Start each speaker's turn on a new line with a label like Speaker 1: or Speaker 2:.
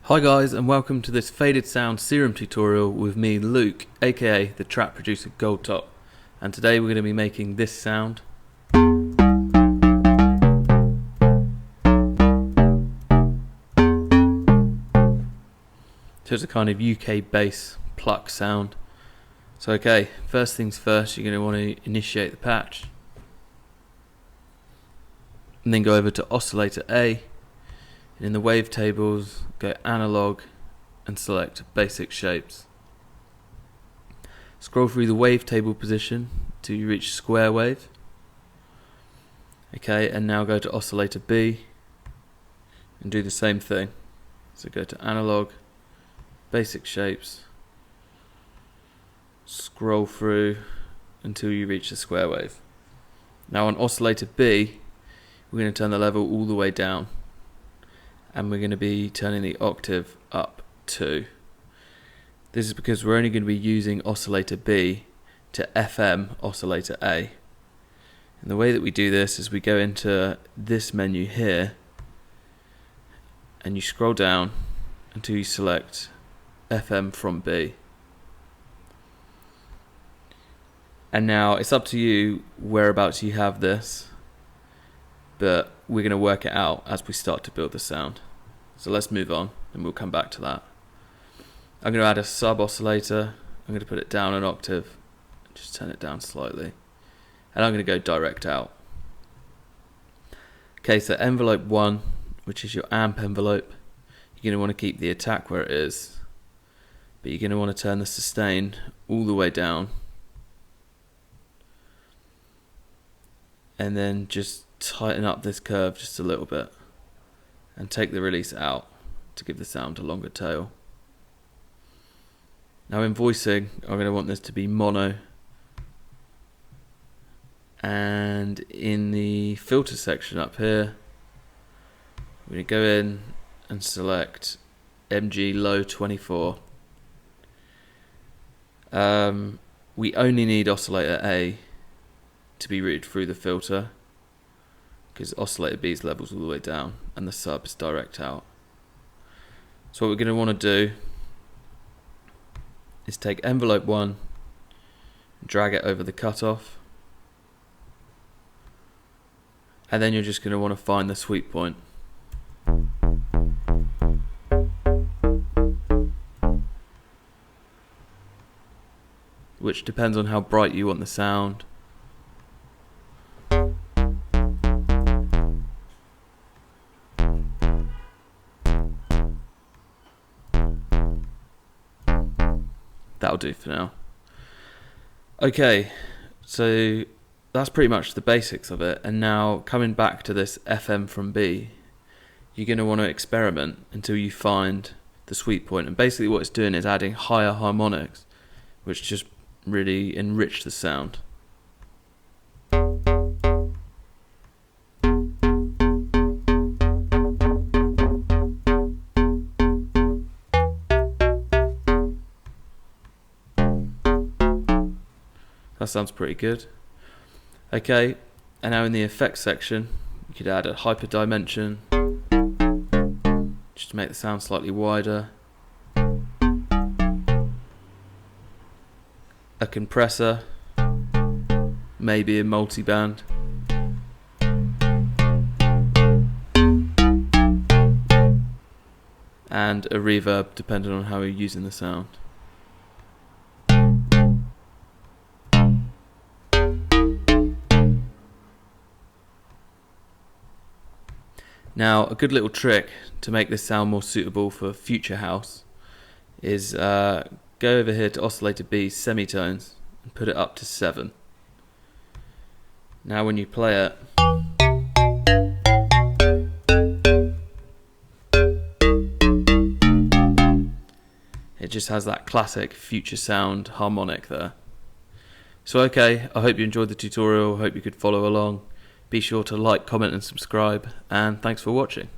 Speaker 1: Hi guys, and welcome to this faded sound serum tutorial with me, Luke, aka the trap producer Goldtop. And today we're going to be making this sound. So it's a kind of UK bass pluck sound. So okay, first things first, you're going to want to initiate the patch. And then go over to oscillator A. And in the wavetables, go analog and select basic shapes. Scroll through the wavetable position till you reach square wave. Okay, and now go to oscillator B and do the same thing. So go to analog, basic shapes, scroll through until you reach the square wave. Now on oscillator B, we're going to turn the level all the way down. And we're going to be turning the octave up 2. This is because we're only going to be using oscillator B to FM oscillator A. And the way that we do this is we go into this menu here and you scroll down until you select FM from B. And now it's up to you whereabouts you have this, but we're going to work it out as we start to build the sound. So let's move on and we'll come back to that. I'm going to add a sub oscillator. I'm going to put it down an octave, just turn it down slightly, and I'm going to go direct out. Okay, so envelope 1, which is your amp envelope, you're going to want to keep the attack where it is, but you're going to want to turn the sustain all the way down, and then just tighten up this curve just a little bit and take the release out to give the sound a longer tail. Now in voicing, I'm going to want this to be mono, and in the filter section up here, I'm going to go in and select MG low 24. We only need oscillator A to be routed through the filter, because oscillator B's levels all the way down and the sub is direct out. So what we're going to want to do is take envelope 1, drag it over the cutoff, and then you're just going to want to find the sweep point. Which depends on how bright you want the sound. That'll do for now. Okay, so that's pretty much the basics of it, and now coming back to this FM from B, you're going to want to experiment until you find the sweet point, and basically what it's doing is adding higher harmonics, which just really enrich the sound. That sounds pretty good. Okay, and now in the effects section, you could add a hyperdimension, just to make the sound slightly wider, a compressor, maybe a multiband, and a reverb depending on how you're using the sound. Now, a good little trick to make this sound more suitable for future house is go over here to oscillator B semitones and put it up to 7. Now when you play it, it just has that classic future sound harmonic there. So okay, I hope you enjoyed the tutorial, I hope you could follow along. Be sure to like, comment and subscribe, and thanks for watching.